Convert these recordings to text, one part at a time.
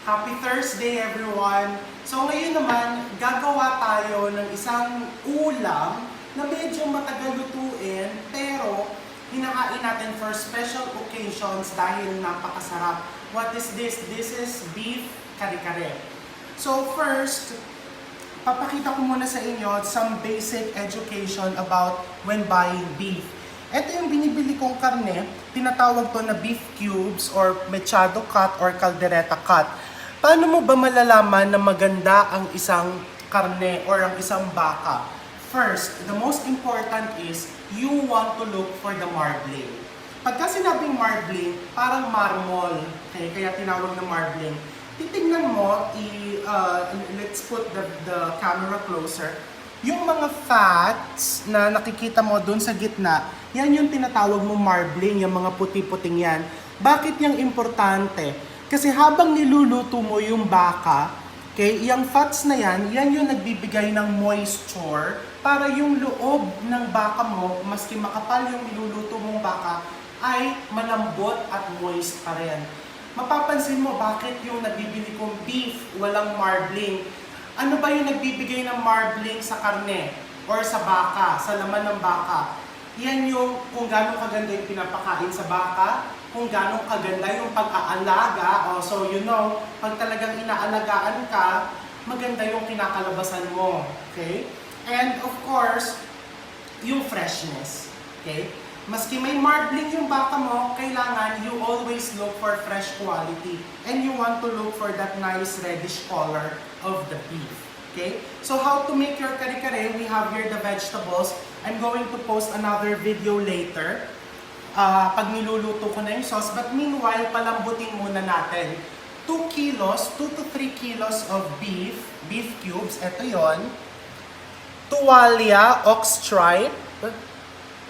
Happy Thursday everyone! So ngayon naman, gagawa tayo ng isang ulam na medyo matagal lutuin pero hinakain natin for special occasions dahil napakasarap. What is this? This is beef kare-kare. So first, papakita ko muna sa inyo some basic education about when buying beef. Ito yung binibili kong karne, tinatawag to na beef cubes or mechado cut or caldereta cut. Paano mo ba malalaman na maganda ang isang karne or ang isang baka? First, the most important is you want to look for the marbling. Pagka sinabing marbling, parang marmol, okay? Kaya tinawag na marbling. Titingnan mo, let's put the camera closer. Yung mga fats na nakikita mo dun sa gitna, yan yung tinatawag mo marbling, yung mga puti-puting yan. Bakit yung importante? Kasi habang niluluto mo yung baka, okay, yung fats na yan yung nagbibigay ng moisture para yung loob ng baka mo, maski makapal yung niluluto mong baka, ay malambot at moist pa rin. Mapapansin mo bakit yung nagbibili kong beef walang marbling. Ano ba yung nagbibigay ng marbling sa karne or sa baka, sa laman ng baka? Yan yung kung gaano kaganda yung pinapakain sa baka, kung gaano kaganda yung pag-aalaga. So you know, pag talagang inaalagaan ka, maganda yung kinakalabasan mo. Okay? And of course, yung freshness. Okay? Maski may marbling yung baka mo, kailangan you always look for fresh quality. And you want to look for that nice reddish color of the beef. Okay? So how to make your kare-kare, we have here the vegetables. I'm going to post another video later. Pag niluluto ko na yung sauce. But meanwhile, palambutin muna natin. 2 kilos, 2 to 3 kilos of beef cubes. Ito yon. Tuwalya, ox tripe.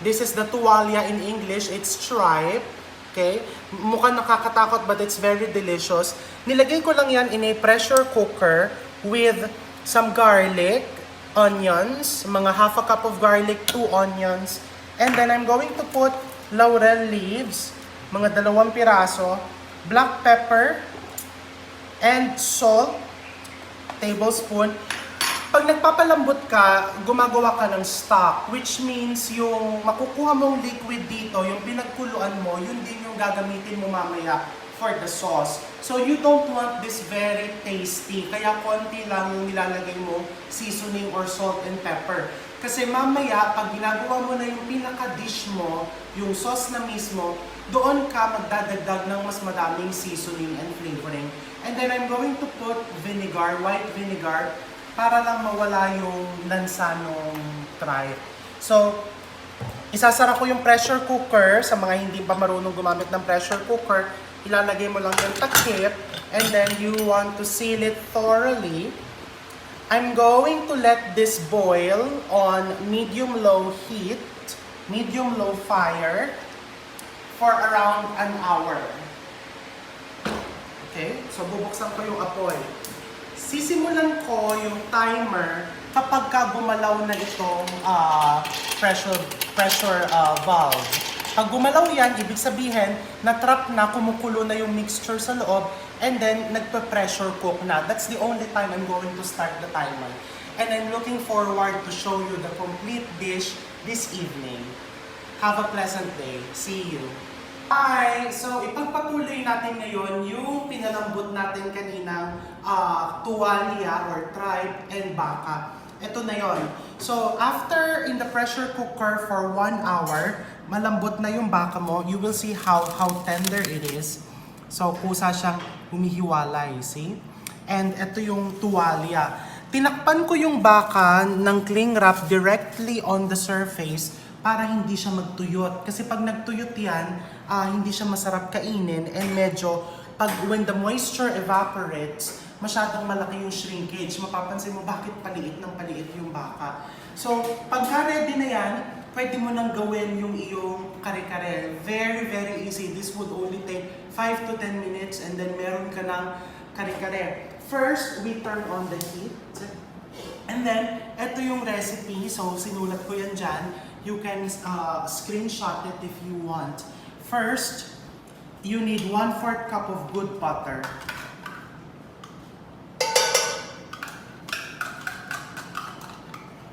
This is the tuwalya in English. It's tripe. Okay? Mukhang nakakatakot but it's very delicious. Nilagay ko lang yan in a pressure cooker with some garlic, onions, mga half a cup of garlic, 2 onions. And then I'm going to put laurel leaves, mga 2 piraso, black pepper, and salt, tablespoon. Pag nagpapalambot ka, gumagawa ka ng stock, which means yung makukuha mong liquid dito, yung pinagkuluan mo, yun din yung gagamitin mo mamaya for the sauce. So you don't want this very tasty, kaya konti lang yung nilalagay mo seasoning or salt and pepper. Kasi mamaya, pag ginagawa mo na yung pinaka-dish mo, yung sauce na mismo, doon ka magdadagdag ng mas madaming seasoning and flavoring. And then I'm going to put vinegar, white vinegar, para lang mawala yung lansa ng tripe. So, isasara ko yung pressure cooker. Sa mga hindi pa marunong gumamit ng pressure cooker, ilalagay mo lang yung takip, and then you want to seal it thoroughly. I'm going to let this boil on medium-low heat, medium-low fire, for around an hour. Okay? So, bubuksan ko yung apoy. Sisimulan ko yung timer kapag ka gumalaw na itong pressure valve. Pag gumalaw yan, ibig sabihin, na-trap na, kumukulo na yung mixture sa loob, and then nagpa-pressure cook na. That's the only time I'm going to start the timer. And I'm looking forward to show you the complete dish this evening. Have a pleasant day. See you. Hi! So, ipagpatuloy natin ngayon yung pinalambot natin kaninang tuwalya or tripe and baka. Ito na yon. So, after in the pressure cooker for 1 hour, malambot na yung baka mo. You will see how tender it is. So, kusa siyang humihiwalay, see? And ito yung tuwalya. Tinakpan ko yung baka ng cling wrap directly on the surface para hindi siya magtuyot. Kasi pag nagtuyot yan, hindi siya masarap kainin, and medyo, when the moisture evaporates, masyadong malaki yung shrinkage. Mapapansin mo bakit paliit ng paliit yung baka. So, pagka ready na yan, pwede mo nang gawin yung iyong kare-kare. Very, very easy. This would only take 5 to 10 minutes, and then meron ka ng kare-kare. First, we turn on the heat. And then, ito yung recipe. So, sinulat ko yan dyan. You can screenshot it if you want. First, you need 1/4 cup of good butter.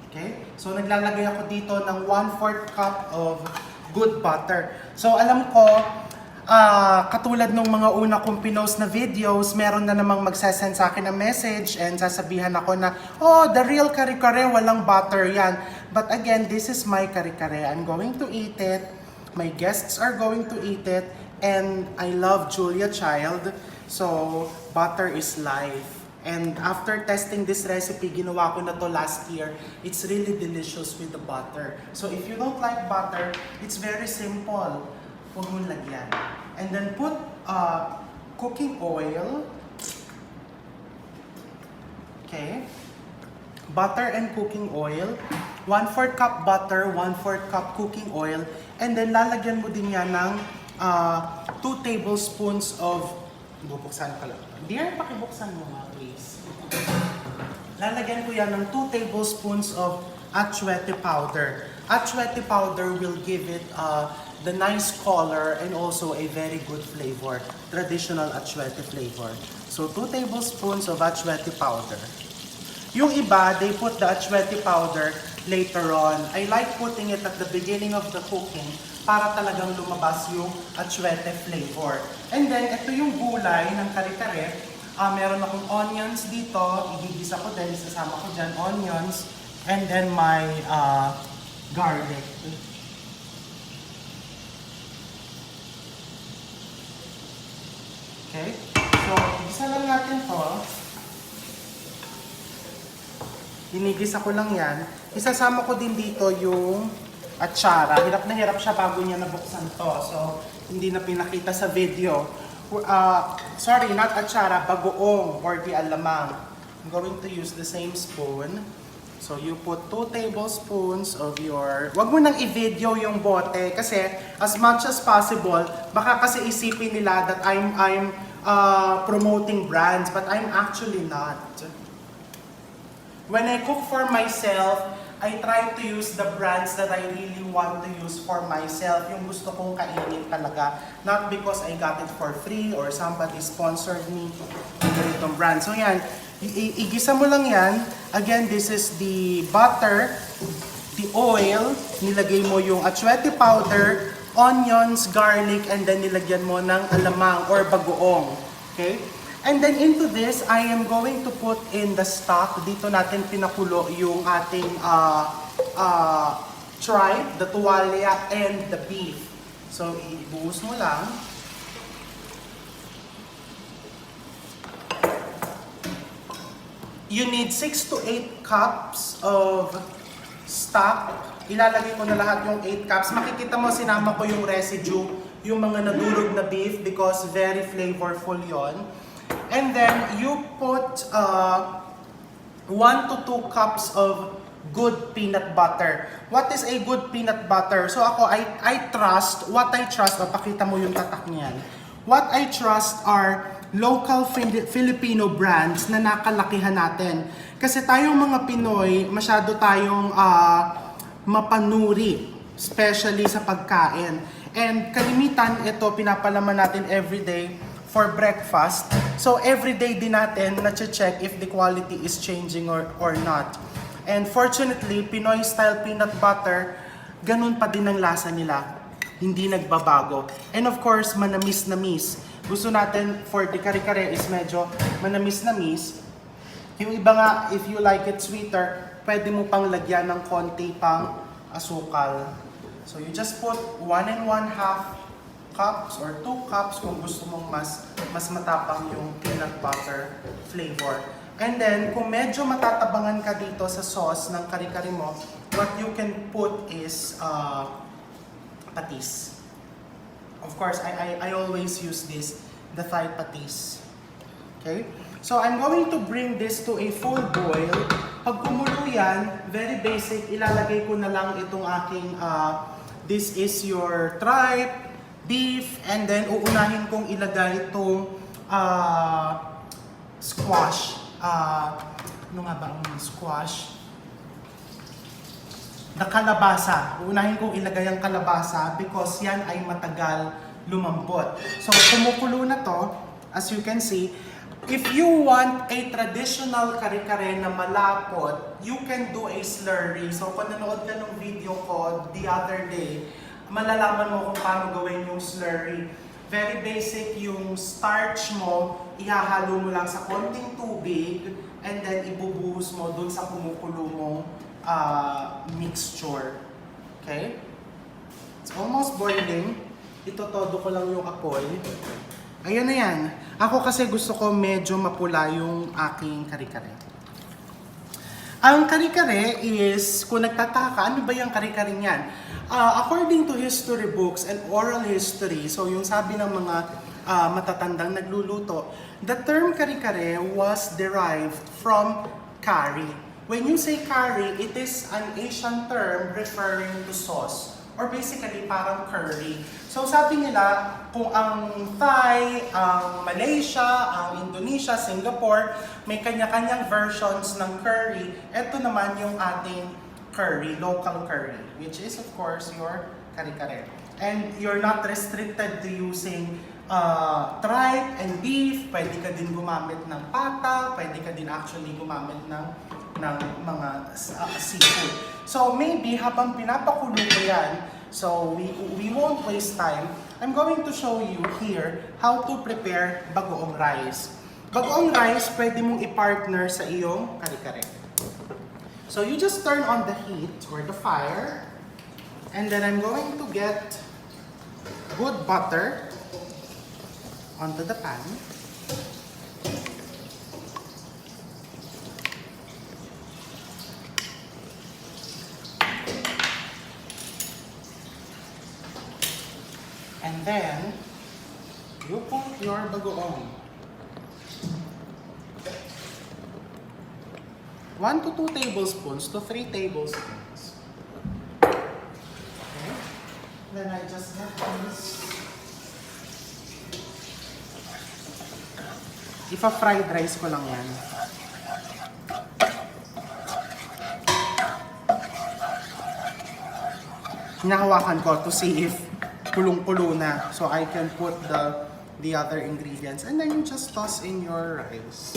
Okay? So, naglalagay ako dito ng 1/4 cup of good butter. So, alam ko, katulad ng mga una kong pinost na videos, meron na namang magsasend sa akin ng message and sasabihan ako na, oh, the real kare-kare, walang butter yan. But again, this is my kare-kare. I'm going to eat it. My guests are going to eat it. And I love Julia Child. So, butter is life. And after testing this recipe, ginawa ko na to last year. It's really delicious with the butter. So, if you don't like butter, it's very simple. Huwag mong lagyan. And then put cooking oil. Okay. Butter and cooking oil. 1/4 cup butter, 1/4 cup cooking oil. And then lalagyan mo din yan ng 2 tablespoons of... Bubuksan ka lang. Dear, pakibuksan mo nga, please. Lalagyan ko yan ng 2 tablespoons of achuete powder. Achuete powder will give it the nice color and also a very good flavor. Traditional achuete flavor. So, 2 tablespoons of achuete powder. Yung iba, they put the achuete powder later on. I like putting it at the beginning of the cooking para talagang lumabas yung achuete flavor. And then, ito yung gulay ng kare-kare. Meron akong onions dito. Igigisa ko din. Isasama ko dyan onions. And then my garlic. Okay? So, igisa lang natin to. Dinigisa ko lang yan. Isasama ko din dito yung atsara. Hirap na hirap siya bago niya nabuksan to. So, hindi na pinakita sa video. Sorry, not atsara, bagoong or di alamang. I'm going to use the same spoon. So, you put 2 tablespoons of your... Wag mo nang i-video yung bote kasi as much as possible, baka kasi isipin nila that I'm promoting brands, but I'm actually not. When I cook for myself, I try to use the brands that I really want to use for myself. Yung gusto kong kainin talaga. Not because I got it for free or somebody sponsored me ng ganitong brand. So yan, igisa mo lang yan. Again, this is the butter, the oil, nilagay mo yung achuete powder, onions, garlic, and then nilagyan mo ng alamang or bagoong. Okay? And then into this, I am going to put in the stock. Dito natin pinakulo yung ating tripe, the tuwalya, and the beef. So, ibuhos mo lang. You need 6 to 8 cups of stock. Ilalagay ko na lahat yung 8 cups. Makikita mo, sinama ko yung residue, yung mga nadurog na beef because very flavorful yon. And then, you put 1 to 2 cups of good peanut butter. What is a good peanut butter? So ako, I trust, pakita mo yung tatak niyan. What I trust are local Filipino brands na nakalakihan natin. Kasi tayong mga Pinoy, masyado tayong mapanuri, especially sa pagkain. And kalimitan, ito pinapalaman natin everyday for breakfast. So everyday din natin na-check if the quality is changing or not. And fortunately, Pinoy style peanut butter, ganun pa din ang lasa nila. Hindi nagbabago. And of course, manamis-namis. Gusto natin for the kare-kare is medyo manamis-namis. Yung iba nga, if you like it sweeter, pwede mo pang lagyan ng konti pang asukal. So you just put 1 and 1/2 cups or 2 cups kung gusto mong mas matapang yung peanut butter flavor. And then, kung medyo matatabangan ka dito sa sauce ng kare-kare mo, what you can put is patis. Of course, I always use this, the Thai patis. Okay? So, I'm going to bring this to a full boil. Pag kumulo yan, very basic, ilalagay ko na lang itong aking, this is your tripe, beef, and then uunahin kong ilagay itong squash. Ano nga ba ang squash? Na kalabasa. Uunahin kong ilagay ang kalabasa because yan ay matagal lumambot. So, kumukulo na to, as you can see, If you want a traditional kare-kare na malapot, you can do a slurry. So kung nanood ka ng video ko the other day, malalaman mo kung paano gawin yung slurry. Very basic, yung starch mo, ihahalo mo lang sa konting tubig, and then ibubuhos mo dun sa kumukulo mong mixture. Okay? It's almost boiling. Itotodo ko lang yung apoy. Ayan na yan. Ako kasi gusto ko medyo mapula yung aking kare-kare. Ang kare-kare is, kung nagtataka ka, ano ba yung kare-kare niyan? According to history books and oral history, so yung sabi ng mga matatandang nagluluto, the term kare-kare was derived from curry. When you say curry, it is an Asian term referring to sauce, or basically parang curry. So sabi nila, kung ang Thai, ang Malaysia, ang Indonesia, Singapore, may kanya-kanyang versions ng curry, ito naman yung ating curry, local curry, which is of course your kare-kare. And you're not restricted to using tripe and beef, pwede ka din gumamit ng pata, pwede ka din actually gumamit ng mga seafood. So maybe habang pinapakulo ko yan, so we won't waste time, I'm going to show you here how to prepare bagoong rice. Bagoong rice, pwede mong i-partner sa iyong kare-kare. So you just turn on the heat or the fire, and then I'm going to get good butter onto the pan. And then, you put your bagoong. 1 to 2 tablespoons to 3 tablespoons. Okay. Then I just get this. Ipa-fried rice ko lang yan. Hinahawakan ko to see if kulong-kulo na, so I can put the other ingredients, and then you just toss in your rice.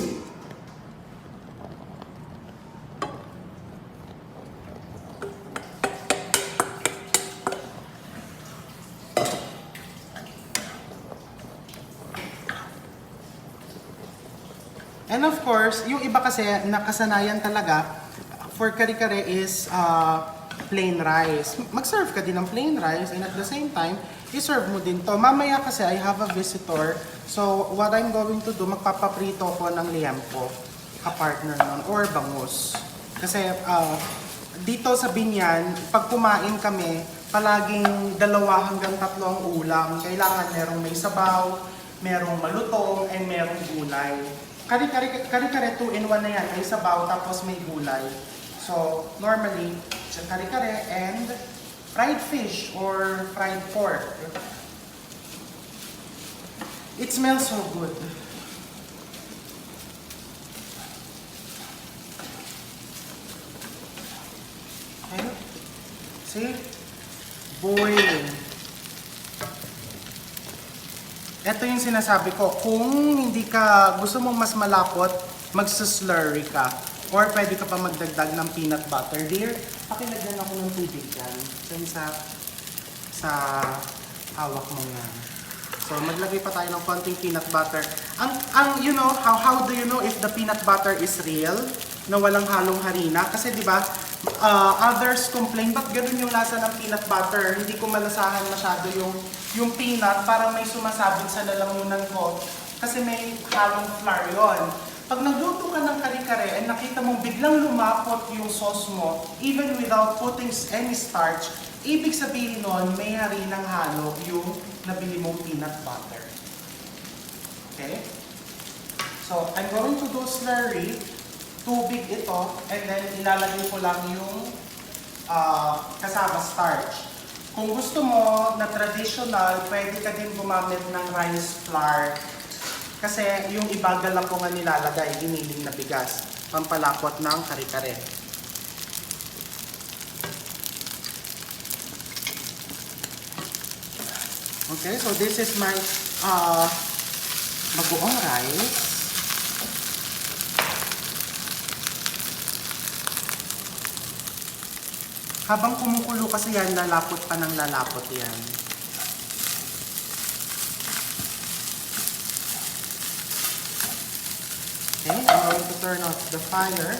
And of course, yung iba kasi nakasanayan talaga for kare-kare is plain rice. Mag-serve ka din ng plain rice, and at the same time, i-serve mo din to. Mamaya kasi I have a visitor, so what I'm going to do, magpapaprito ko ng liempo, ka-partner nun, or bangus. Kasi dito sa Binyan, pag kumain kami, palaging 2 hanggang 3 ang ulam. Kailangan merong may sabaw, merong malutong, and merong gulay. Kare-kare 2-in-1 na yan, may sabaw tapos may gulay. So, normally, kare-kare and fried fish or fried pork. It smells so good. Okay? See? Boiling. Ito yung sinasabi ko, kung hindi ka, gusto mong mas malapot, magsaslurry ka. Or pwede ka pa magdagdag ng peanut butter. Dear, pakilagyan ako ng tubig dyan. Dyan sa hawak mo yan. So, maglagay pa tayo ng konting peanut butter. You know, how do you know if the peanut butter is real? Na walang halong harina? Kasi di ba, others complain, ba't ganun yung lasa ng peanut butter? Hindi ko malasahan masyado yung peanut, parang may sumasabit sa lalamunan ko. Kasi may halong flour yun. Pag nagluto ka ng kare-kare and nakita mong biglang lumapot yung sauce mo, even without putting any starch, ibig sabihin nun, may harinang halo yung nabili mong peanut butter. Okay? So, I'm going to do slurry. Tubig ito, and then ilalagay ko lang yung kasama starch. Kung gusto mo na traditional, pwede ka din gumamit ng rice flour. Kasi yung ibagal lang ko nga nilalagay, giniling na bigas, pampalapot ng kare-kare. Okay, so this is my bagoong rice. Habang kumukulo kasi yan, lalapot pa ng lalapot yan. Okay, I'm going to turn off the fire.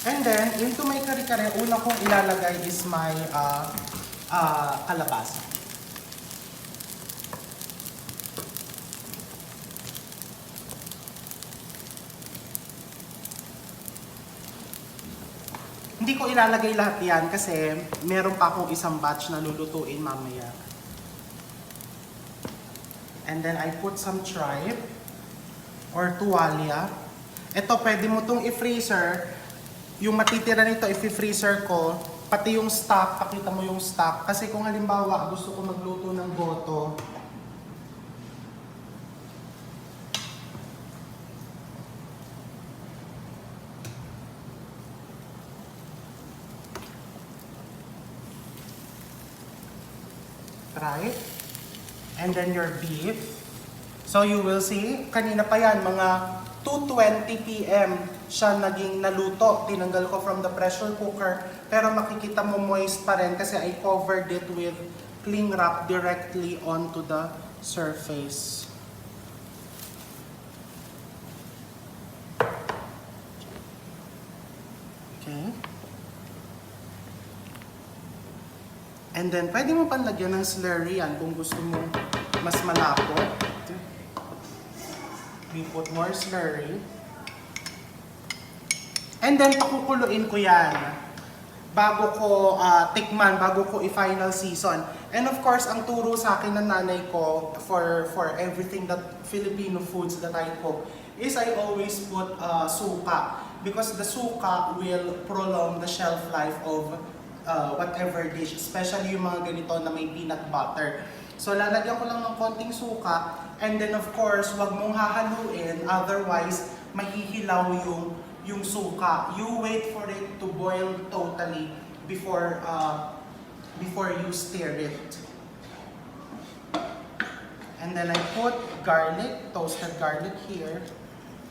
And then, into my kare-kare, una kong ilalagay is my kalabasa. Hindi ko ilalagay lahat yan kasi meron pa akong isang batch na lulutuin mamaya. And then I put some tripe or tuwalya. Ito, pwede mo itong i-freezer. Yung matitira nito, i-freezer ko. Pati yung stock, pakita mo yung stock. Kasi kung halimbawa, gusto ko magluto ng goto, right? And then your beef. So you will see, kanina pa yan, mga 2:20 p.m. siya naging naluto. Tinanggal ko from the pressure cooker. Pero makikita mo moist pa rin kasi I covered it with cling wrap directly onto the surface. Okay. And then, pwede mo pa lagyan ng slurry yan kung gusto mo mas malapot. We put more slurry. And then, pakukuluin ko yan bago ko tikman, bago ko i-final season. And of course, ang turo sa akin ng nanay ko for everything that Filipino foods that I cook is I always put suka. Because the suka will prolong the shelf life of whatever dish, especially yung mga ganito na may peanut butter. So lalagyan ko lang ng konting suka, and then of course, wag mong hahaluin, otherwise mahihilaw yung suka. You wait for it to boil totally before you stir it. And then I put garlic, toasted garlic here.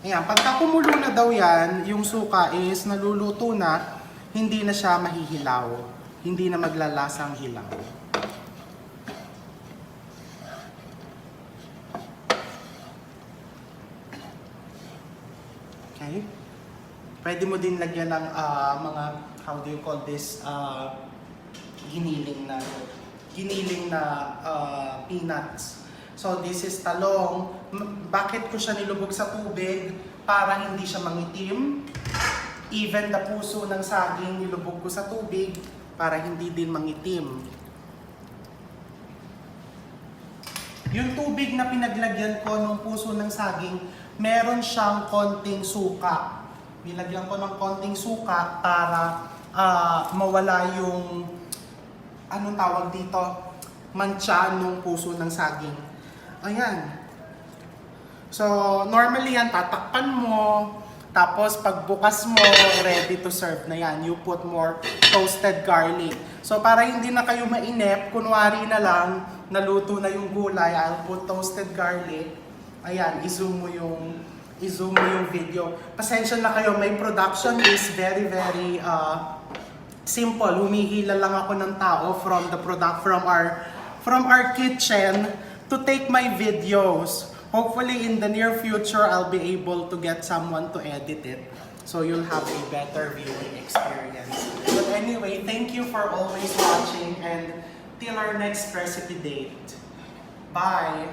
Ayan, pagka kumulo na daw yan, yung suka is naluluto na, hindi na siya mahihilaw. Hindi na maglalasang hilaw. Okay? Pwede mo din lagyan ng mga, how do you call this, giniling na peanuts. So this is talong. Bakit ko siya nilubog sa tubig? Para hindi siya mangitim. Even the puso ng saging nilubog ko sa tubig para hindi din mangitim. Yung tubig na pinaglagyan ko ng puso ng saging, meron siyang konting suka. Nilagyan ko ng konting suka para mawala yung, anong tawag dito, mancha ng puso ng saging. Ayan. So, normally yan, tatakpan mo. Tapos, pagbukas mo, ready to serve na yan. You put more toasted garlic. So, para hindi na kayo mainip, kunwari na lang, naluto na yung gulay, I'll put toasted garlic. Ayan, i-zoom mo yung video. Pasensya na kayo, my production is very, very simple. Humihila lang ako ng tao from our kitchen to take my videos. Hopefully, in the near future, I'll be able to get someone to edit it. So you'll have a better viewing experience. But anyway, thank you for always watching, and till our next recipe date. Bye!